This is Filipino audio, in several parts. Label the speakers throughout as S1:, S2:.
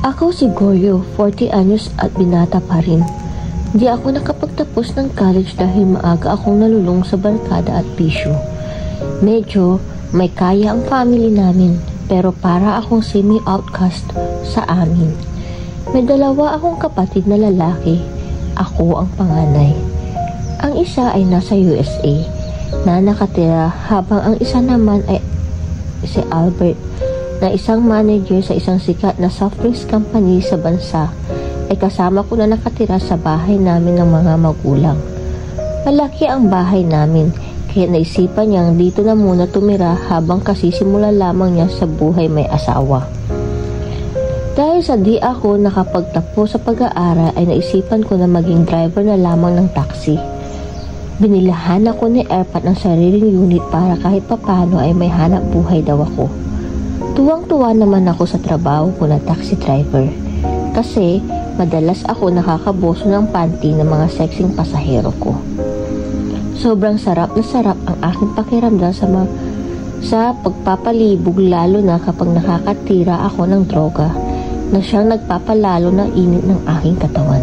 S1: Ako si Goryo, 40 anyos at binata pa rin. Di ako nakapagtapos ng college dahil maaga akong nalulong sa barkada at bisyo. Medyo may kaya ang family namin, pero para akong semi-outcast sa amin. May dalawa akong kapatid na lalaki, ako ang panganay. Ang isa ay nasa USA na nakatira habang ang isa naman ay si Albert na isang manager sa isang sikat na soft drinks company sa bansa ay kasama ko na nakatira sa bahay namin ng mga magulang. Malaki ang bahay namin kaya naisipan niyang dito na muna tumira habang kasisimula lamang niya sa buhay may asawa. Dahil sa di ako nakapagtapos sa pag-aaral ay naisipan ko na maging driver na lamang ng taxi. Binilahan ako ni Airpat ng sariling unit para kahit papano ay may hanap buhay daw ako. Tuwang-tuwa naman ako sa trabaho ko na taxi driver kasi madalas ako nakakaboso ng panty ng mga sexing pasahero ko. Sobrang sarap na sarap ang aking pakiramdam sa pagpapalibog lalo na kapag nakakatira ako ng droga na siyang nagpapalalo ng init ng aking katawan.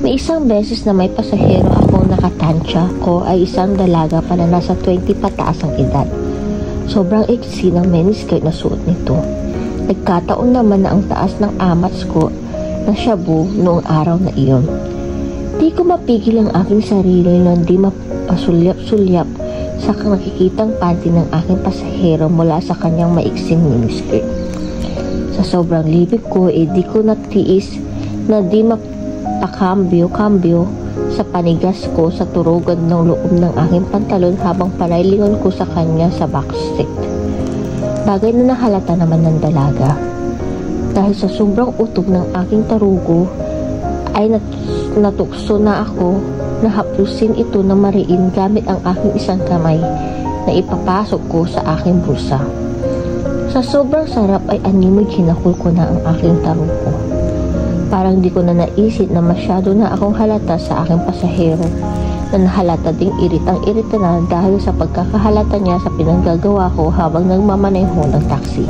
S1: May isang beses na may pasahero akong nakatansya ko ay isang dalaga pa na nasa 20 pataas ang edad. Sobrang iksi ng miniskirt na suot nito. Nagkataon naman na ang taas ng amats ko na shabu noong araw na iyon. Di ko mapigil ang aking sarili na di mapasulyap-sulyap sa nakikitang panty ng aking pasahero mula sa kanyang maiksing miniskirt. Sa sobrang libig ko, di ko natiis na di mapakambyo-kambyo sa panigas ko sa turugan ng loob ng aking pantalon habang panaylingon ko sa kanya sa backseat. Bagay na nahalata naman ng dalaga. Dahil sa sobrang utog ng aking tarugo ay natukso na ako na haplusin ito na mariin gamit ang aking isang kamay na ipapasok ko sa aking bulsa. Sa sobrang sarap ay animoy hinakul ko na ang aking tarugo. Parang di ko na naisip na masyado na akong halata sa aking pasahero na nahalata ding iritang-irita na dahil sa pagkakahalata niya sa pinanggagawa ko habang nagmamaneho ng taxi.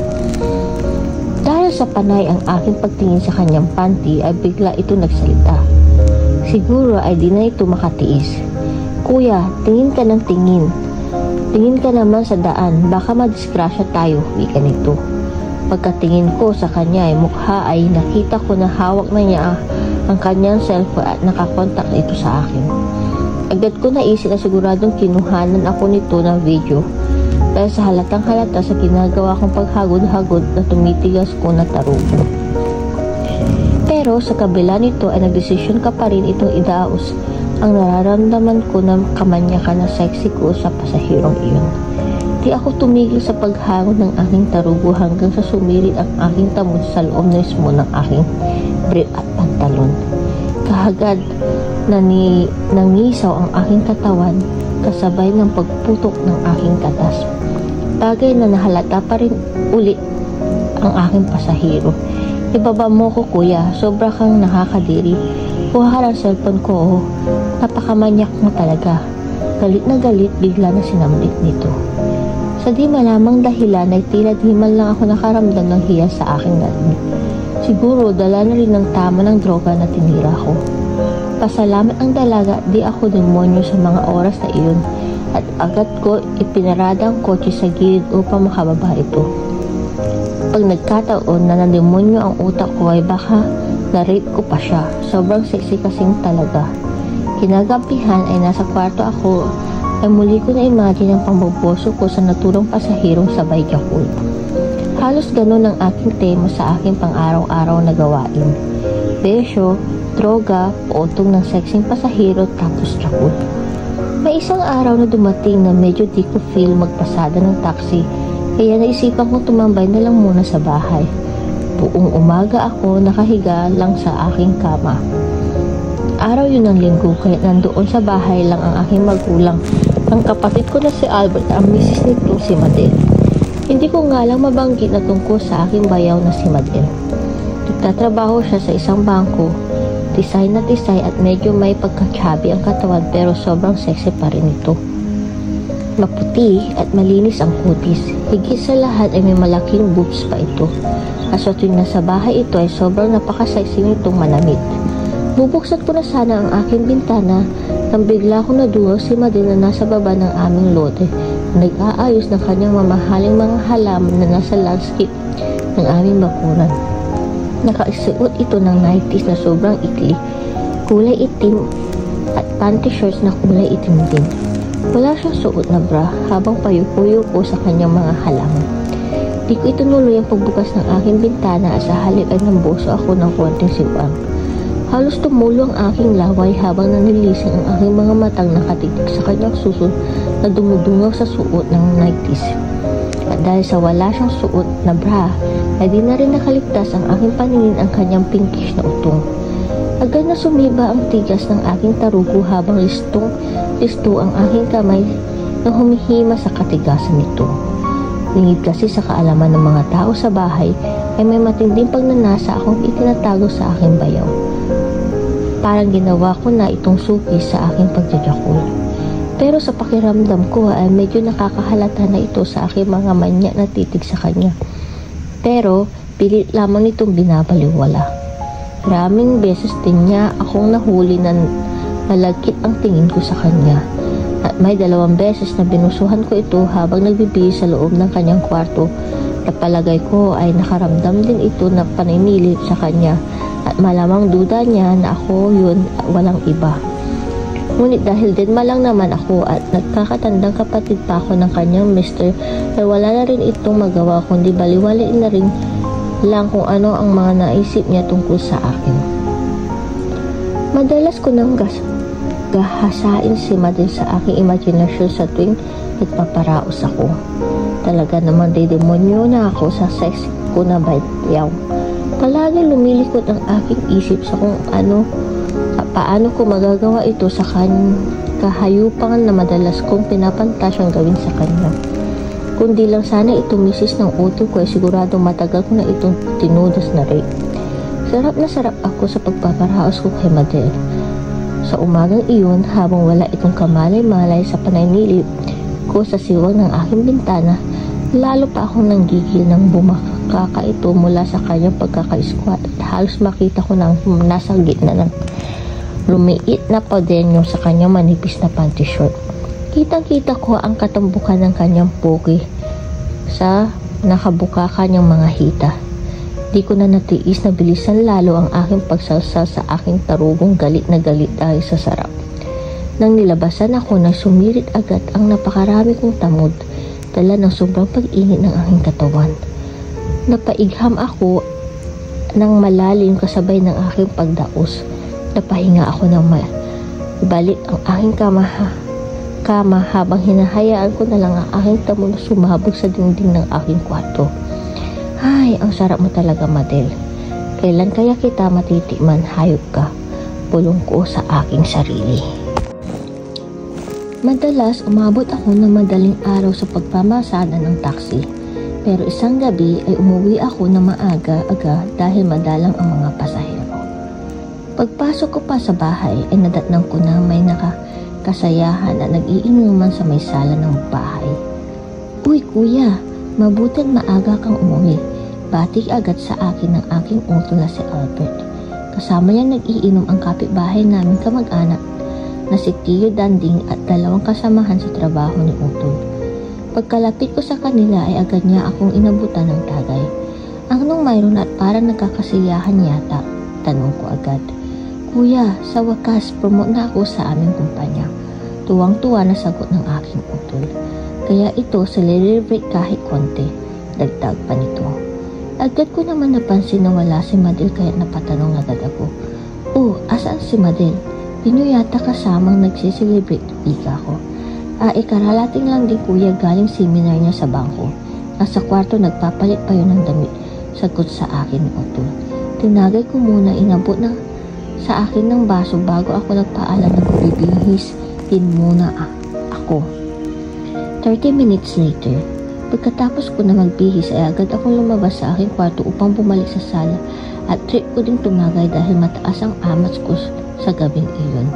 S1: Dahil sa panay ang aking pagtingin sa kanyang panty ay bigla ito nagsalita. Siguro ay di na ito makatiis. Kuya, tingin ka ng tingin. Tingin ka naman sa daan, baka madisgrasya tayo, wika nito. Pagkatingin ko sa kanya ay mukha ay nakita ko na hawak na niya ang kanyang cellphone at nakakontak ito sa akin. Agad ko naisip na siguradong kinuhanan ako nito ng video dahil sa halatang halata sa ginagawa kong paghagod-hagod na tumitigas ko na tarugo. Pero sa kabila nito ay nagdesisyon ka pa rin itong idaos ang nararamdaman ko na kamanyakan na sexy ko sa pasahirong iyon. Di ako tumigil sa paghagod ng aking tarugo hanggang sa sumirit ang aking tamod sa loob mismo ng aking brief at pantalon. Kahagad nangisaw ang aking katawan kasabay ng pagputok ng aking katas. Bagay na nahalata pa rin ulit ang aking pasahero. Ibaba mo ko kuya, sobra kang nakakadiri. Kuha ka ng cellphone ko, oh. Napakamanyak mo talaga. Galit na galit, bigla na sinamlit nito. Sa di malamang dahilan ay tila di man lang ako nakaramdam ng hiya sa aking narinig. Siguro dala na rin ng tama ng droga na tinira ko. Pasalamat ang dalaga, di ako demonyo sa mga oras na iyon at agad ko ipinarada ang kotse sa gilid upang makababa ito. Pag nagkataon na nandemonyo ang utak ko ay baka na-rape ko pa siya. Sobrang sexy kasing talaga. Kinagampihan ay nasa kwarto ako ay muli ko na-imagine ang pamboboso ko sa naturang pasahirong sabay Yakult. Halos ganun ang aking tema sa aking pang-araw-araw na gawain. Besyo, droga, potong ng sexing pasahero tapos Yakult. May isang araw na dumating na medyo di ko feel magpasada ng taxi kaya naisipan kong tumambay na lang muna sa bahay. Buong umaga ako nakahiga lang sa aking kama. Araw yun ng linggo kaya nandoon sa bahay lang ang aking magulang. Ang kapatid ko na si Albert ang misis nitong si Madel. Hindi ko nga lang mabanggit na tungkol sa aking bayaw na si Madel. Nagtatrabaho siya sa isang bangko. Tisay na tisay at medyo may pagka-chubby ang katawan pero sobrang sexy pa rin ito. Maputi at malinis ang kutis. Higit sa lahat ay may malaking boobs pa ito. Kaso tuwing nasa bahay ito ay sobrang napaka-sexy nitong manamit. Bubuksan ko na sana ang aking bintana nang bigla ko nadungaw si Madel na nasa baba ng aming lote na nag-aayos ng kanyang mamahaling mga halaman na nasa landscape ng aming bakuran. Nakaisuot ito ng 90s na sobrang ikli, kulay itim at panty shorts na kulay itim din. Wala siyang suot na bra habang payuko-yuko sa kanyang mga halaman. Di ko itunuloy ang pagbukas ng aking bintana at sa halip ay namboso ako ng konting siwang. Halos tumulo ang aking laway habang nanilisin ang aking mga matang nakatitig sa kanyang susunod na dumudungaw sa suot ng 90s. At dahil sa wala siyang suot na bra, ay di na rin nakaligtas ang aking paningin ang kanyang pinkish na utong. Agad na sumiba ang tigas ng aking tarugo habang listo ang aking kamay na humihima sa katigasan nito. Lingid kasi sa kaalaman ng mga tao sa bahay ay may matinding pagnanasa akong itinatago sa aking bayaw. Parang ginawa ko na itong suki sa aking pagjajakul. Pero sa pakiramdam ko ay medyo nakakahalata na ito sa aking mga manya na titig sa kanya. Pero pilit lamang itong binabaliwala. Maraming beses din niya akong nahuli na malagkit ang tingin ko sa kanya. At may 2 beses na binusuhan ko ito habang nagbibihis sa loob ng kanyang kwarto na palagay ko ay nakaramdam din ito na paninilit sa kanya at malamang duda niya na ako yun at walang iba. Ngunit dahil din malang naman ako at nagkakatandang kapatid pa ako ng kanyang mister ay wala na rin itong magawa kundi baliwalain na rin lang kung ano ang mga naisip niya tungkol sa akin. Madalas ko nang gahasain si Madel sa aking imaginasyon sa tuwing nagpaparaos ako. Talaga naman demonyo na ako sa sex ko na bayaw. Palagi lumilikot ang aking isip sa kung paano ko magagawa ito sa kahayupan na madalas kong pinapantasyang gawin sa kanya. Kundi lang sana itong misis ng utol ko ay sigurado matagal ko na itong tinudas na rin. Sarap na sarap ako sa pagpaparaos ko kay Madel. Sa umagang iyon, habang wala itong kamalay-malay sa panaynilip ko sa siwang ng aking bintana, lalo pa akong nanggigil ng bumakaka ito mula sa kanyang pagkaka-squat at halos makita ko nang nasa gitna ng lumiit na padenyo sa kanyang manipis na panty short. Kitang-kita ko ang katambukan ng kanyang poke sa nakabuka kanyang mga hita. Di ko na natiis na bilisan lalo ang aking pagsalsal sa aking tarugong galit na galit dahil sa sarap. Nang nilabasan ako na sumirit agad ang napakarami kong tamod, dala ng sobrang pag-init ng aking katawan. Napaigham ako ng malalim kasabay ng aking pagdaos. Napahinga ako ng balik ang aking kama habang hinahayaan ko na lang ang aking tamod na sumabog sa dingding ng aking kwarto. Ay, ang sarap mo talaga, Madel. Kailan kaya kita matitikman, hayop ka? Pulong ko sa aking sarili. Madalas, umabot ako ng madaling araw sa pagpamasada ng taxi. Pero isang gabi ay umuwi ako na maaga-aga dahil madalang ang mga pasahero. Pagpasok ko pa sa bahay ay nadatnang ko na may nakakasayahan at nag-iinuman sa may sala ng bahay. Uy, kuya, mabuting maaga kang umuwi. Batik agad sa akin ng aking utol na si Albert. Kasama niya nag-iinom ang kapitbahay namin kamag-anak na si Tio Danding at 2 kasamahan sa trabaho ni Utol. Pagkalapit ko sa kanila ay agad niya akong inabutan ng tagay. Anong mayroon at parang nagkakasiyahan yata? Tanong ko agad. Kuya, sa wakas, promote na ako sa aming kumpanya. Tuwang-tuwa na sagot ng aking utol. Kaya ito, celebrate kahit konti. Dagdag pa nito. Agad ko naman napansin na wala si Madel kaya napatanong agad ako. Oh, asaan si Madel? Di niyo yata kasamang nagsiselebrate, ika ko. Kararating lang din kuya galing seminar niya sa bangko. Nasa kwarto nagpapalit pa yun ng damit. Sagot sa akin ni Utol. Tinagay ko muna, inabot na sa akin ng baso bago ako nagpaalam na bibihis din muna ako. 30 minutes later, pagkatapos ko na magbihis ay agad akong lumabas sa aking kwarto upang bumalik sa sala at trip ko ding tumagay dahil mataas ang amats ko sa gabing iyon.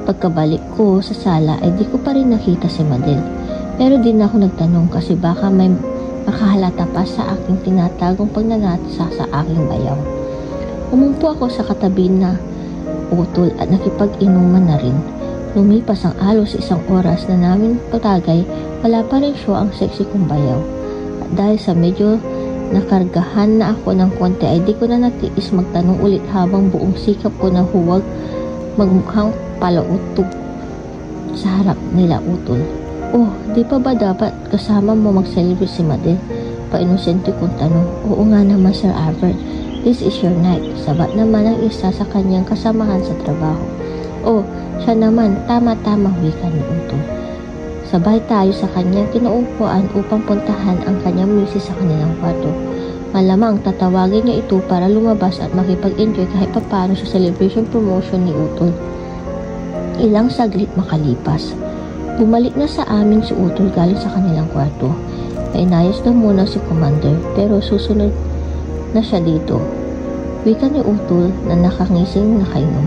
S1: Pagkabalik ko sa sala ay di ko pa rin nakita si Madel. Pero di na ako nagtanong kasi baka may makahalata pa sa aking tinatagong pagnanasa sa aking bayaw. Umumpo ako sa katabi na utol at nakipag-inuman na rin. Lumipas ang halos 1 oras na namin patagay, wala pa rin siya ang sexy kong bayaw. At dahil sa medyo nakargahan na ako ng konti ay di ko na natiis magtanong ulit habang buong sikap ko na huwag magmukhang palautog sa harap nila utol. Oh, di pa ba dapat kasama mo mag-celebrate si Madel? Painosente kong tanong. Oo nga naman Sir Albert, this is your night. Sabat naman ang isa sa kanyang kasamahan sa trabaho. Oh, siya naman, tama-tama wika ni utol. Sabay tayo sa kanyang kinaupuan upang puntahan ang kanyang misis sa kanilang kwarto. Malamang tatawagin niya ito para lumabas at makipag-enjoy kahit papano sa celebration promotion ni utol. Ilang saglit makalipas. Bumalik na sa amin si utol galing sa kanilang kwarto. Inayos na muna si Commander pero susunod na siya dito. Wika ni utol na nakangising nakainom.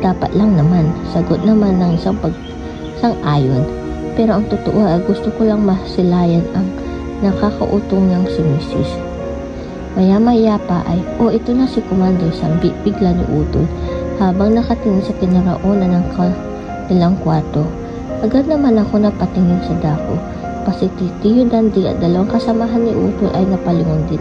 S1: Dapat lang naman, sagot naman ng isang ayon. Pero ang totoo ay gusto ko lang masilayan ang nakakautong niyang si Mrs. Maya-maya pa ay, ito na si Commander, sambit bigla ni utol habang nakatingin sa kinaraunan ng kanilang kwarto. Agad naman ako napatingin sa dako. Pasititiyo Dandi at 2 kasamahan ni utol ay napalingon din.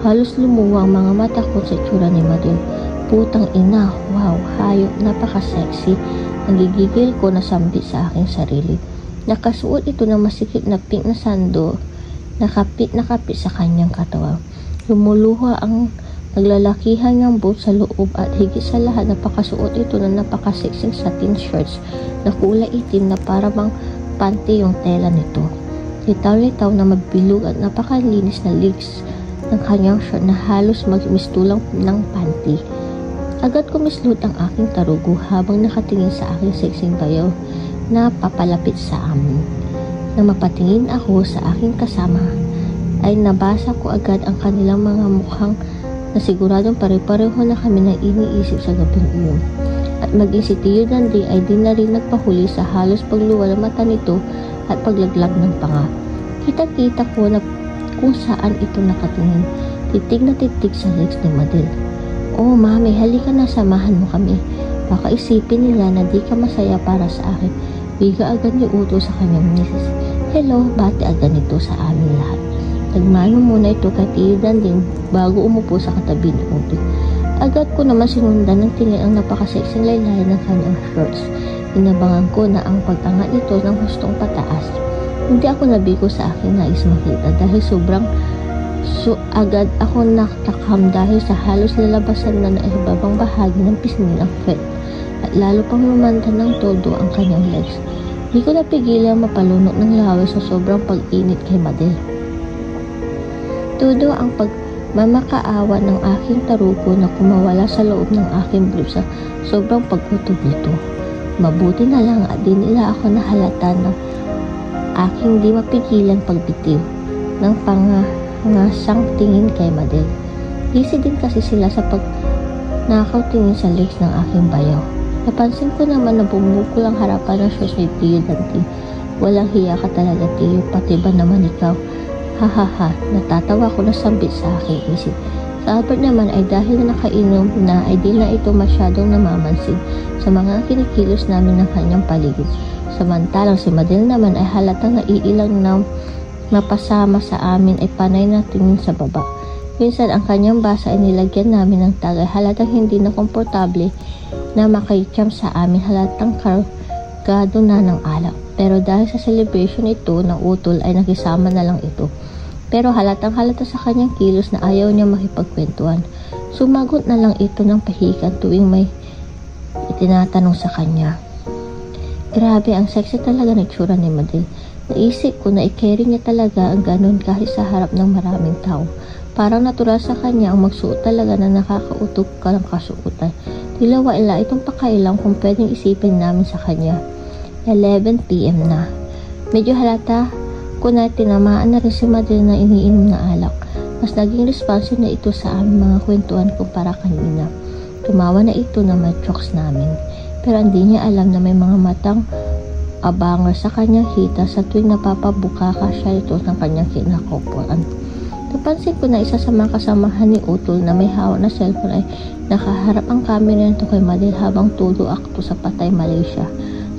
S1: Halos lumuwa ang mga mata ko sa tsura ni Madel. Putang ina, wow, hayop, napaka-sexy. Nagigigil ko na sambit sa aking sarili. Nakasuot ito ng masikip na pink na sando, nakapit sa kanyang katawan. Lumuluha ang naglalakihan ng boot sa loob at higit sa lahat napakasuot ito ng napaka-sexing satin shirts na kulay itim na para bang panty yung tela nito. Litaw-litaw na mabilog at napakalinis na legs ng kanyang shirt na halos magmistulang ng panty. Agad ko mislot ang aking tarugo habang nakatingin sa aking sexing bayaw na papalapit sa amin. Nang mapatingin ako sa aking kasama ay nabasa ko agad ang kanilang mga mukhang na siguradong pare-pareho na kami na iniisip sa gabing iyon. At maging si Tio Dandi ay di na rin nagpahuli sa halos pagluwa ng mata nito at paglaglag ng panga. Kita-kita ko na kung saan ito nakatingin, titig na titig sa legs ni Madel. Oh mami, halika na, samahan mo kami. Baka isipin nila na di ka masaya para sa akin. Biga agad ni utol sa kanyang misis. Hello, bati agad nito sa amin lahat. Nagmano muna ito kay Tio Dandi bago umupo sa katabi ni utol. Agad ko naman sinundan ng tingin ang napakasexing laylayan ng kanyang shorts. Inabangan ko na ang pagtanga nito ng hustong pataas. Hindi ako nabigo sa aking nais makita dahil agad ako natakam dahil sa halos lalabasan na naibabang bahagi ng pisngi ng fet at lalo pang lumanta ng todo ang kanyang legs. Di ko napigilang mapalunok ng laway sa sobrang pag-init kay Madel. Todo ang mamakaawa ng aking tarugo na kumawala sa loob ng aking brief sa sobrang pag-utog nito. Mabuti na lang at di nila ako nahalata ng aking di mapigilan pagbitiw ng pangangasang tingin kay Madel. Busy din kasi sila sa pagnakaw tingin sa legs ng aking bayaw. Napansin ko naman na bumukol ang harapan ng shoes ni Tio Dandi. Walang hiya ka talaga, Tio, pati ba naman ikaw? Hahaha, natatawa ko na sambit sa aking isip. Sa Albert naman ay dahil na nakainom na ay di na ito masyadong namamansin sa mga kinikilos namin ng kanyang paligid. Samantalang si Madel naman ay halatang naiilang na mapasama sa amin ay panay na tingin sa baba. Minsan ang kanyang basa ay nilagyan namin ng tagay, halatang hindi na komportable na makaikyam sa amin, halatang kargado na ng alak. Pero dahil sa celebration ito ng utol ay nakisama na lang ito. Pero halatang halata sa kanyang kilos na ayaw niya makipagkwentuhan. Sumagot na lang ito ng pahikan tuwing may itinatanong sa kanya. Grabe, ang sexy talaga ng tsura ni Madel. Naisip ko na i-carry niya talaga ang ganun kahit sa harap ng maraming tao. Parang natural sa kanya ang magsuot talaga na nakakautok ka ng kasuotan. Tila wala itong pakailang kung pwedeng isipin namin sa kanya. 11 PM na. Medyo halata ko na tinamaan na rin si Madel na iniinom na alak. Mas naging responsive na ito sa aming mga kwentuhan kumpara kanina. Tumawa na ito na may jokes namin. Pero hindi niya alam na may mga matang abangar sa kanyang hita sa tuwing napapabukaka siya ito ng kanyang kinakopoan. Napansin ko na isa sa mga kasamahan ni Utol na may hawak na cellphone ay nakaharap ang camera nito kay Madel habang todo akto sa Patay Malaysia.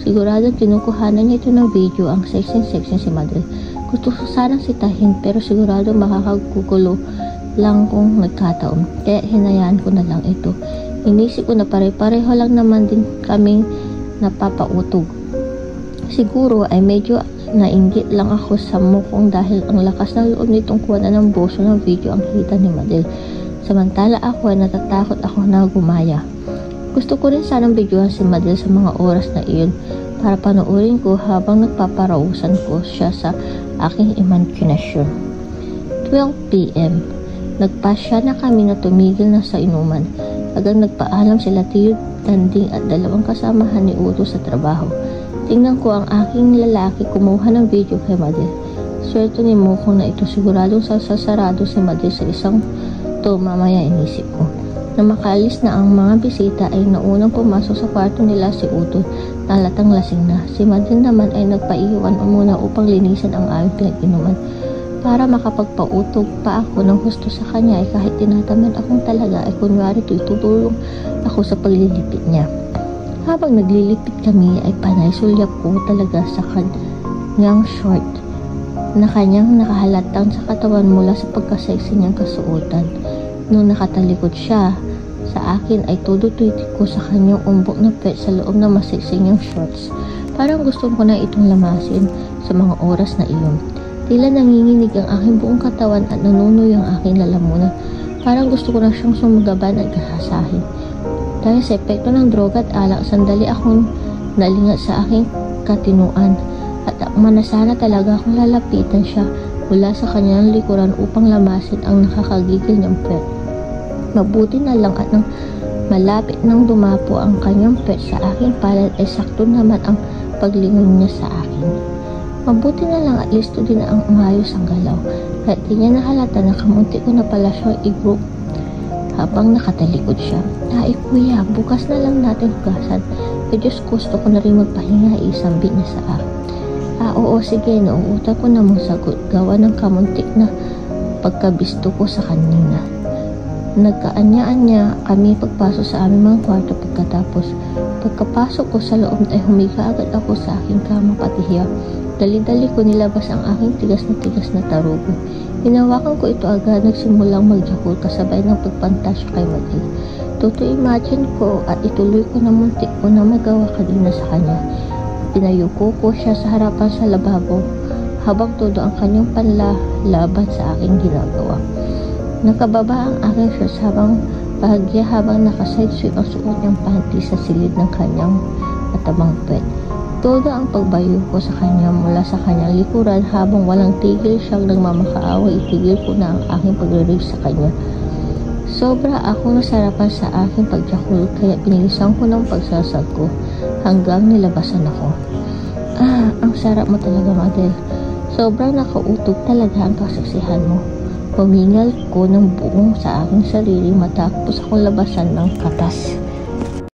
S1: Siguradong kinukuhanan niya ito ng video ang sexy si Madel. Gusto ko sanang sitahin pero sigurado makakagugulo lang kung nagkataon. Kaya hinayaan ko na lang ito. Inisip ko na pare-pareho lang naman din kaming napapautog. Siguro ay medyo nainggit lang ako sa mukong dahil ang lakas ng loob nitong kuwanan ng boso ng video ang hita ni Madel. Samantala ako ay natatakot ako na gumaya. Gusto ko rin sanang videohan si Madel sa mga oras na iyon para panoorin ko habang nagpaparausan ko siya sa aking imaginasyon. 12 p.m. Nagpasya na kami na tumigil na sa inuman. Agad nagpaalam sila Tiyo, Tanding at dalawang kasamahan ni Uto sa trabaho. Tingnan ko ang aking lalaki kumuha ng video kay Madel. Swerte ni Mukong na ito, siguradong sasarado si Madel sa isang to mamaya, inisip ko. Na makaalis na ang mga bisita ay naunang pumasok sa kwarto nila si Uto na halatang lasing na. Si Madel naman ay nagpaiwan muna upang linisan ang aming pinag-inuman. Para makapagpautog pa ako ng gusto sa kanya ay kahit tinatamad akong talaga ay kunwari tutulong ako sa paglilipit niya. Habang naglilipit kami ay panay sulyap ko talaga sa kanyang short na kanyang nakahalatang sa katawan mula sa pagkasexy niyang kasuotan. Nung nakatalikod siya sa akin ay todo tuitik ko sa kanyang umbok na pet sa loob na masexy niyang shorts. Parang gusto ko na itong lamasin sa mga oras na iyon. Tila nanginginig ang aking buong katawan at nanunoy ang aking lalamunan. Parang gusto ko na siyang sumugaban at gahasahin. Dahil sa epekto ng droga at alak, sandali akong nalingat sa aking katinuan at manasana talaga akong lalapitan siya mula sa kanyang likuran upang lamasin ang nakakagigil niyang pet. Mabuti na lang at nang malapit nang dumapo ang kanyang pet sa aking palad ay sakto naman ang paglingon niya sa akin. Mabuti na lang at listo din ang umayos ang galaw at di niya nahalata na kamunti ko na pala siyang i-group habang nakatalikod siya. Ay kuya, bukas na lang natin hugasan. Diyos, gusto ko na rin magpahinga, isambi niya sa akin. Oo, sige, nauuta ko na mong sagot. Gawa ng kamuntik na pagkabisto ko sa kanina. Nagkaanya-anya kami pagpasok sa aming mga kwarto pagkatapos. Pagkapasok ko sa loob ay humiga agad ako sa aking kama patihiya. Dali-dali ko nilabas ang aking tigas na tarugo. Hinawakan ko ito agad, nagsimulang magjakul kasabay ng pagpantasya kay Madel. Imagine ko at ituloy ko na muntik ko na magawa kanina sa kanya. Pinayuko ko siya sa harapan sa lababo habang todo ang kanyang panlalaban sa aking ginagawa. Nakababa ang aking shorts habang bahagya habang nakaside sweep ang suot niyang panty sa silid ng kanyang matabang pet. Todo ang pagbayo ko sa kanya mula sa kanyang likuran habang walang tigil siyang nagmamakaawa, itigil ko na ang aking pagre-rave sa kanya. Sobra akong nasarapan sa aking pagjakul kaya pinilisan ko ng pagsasag ko hanggang nilabasan ako. Ang sarap mo talaga, Madel. Sobrang nakautog talaga ang kaseksihan mo. Pumingal ko ng buong sa aking sarili matapos akong labasan ng katas.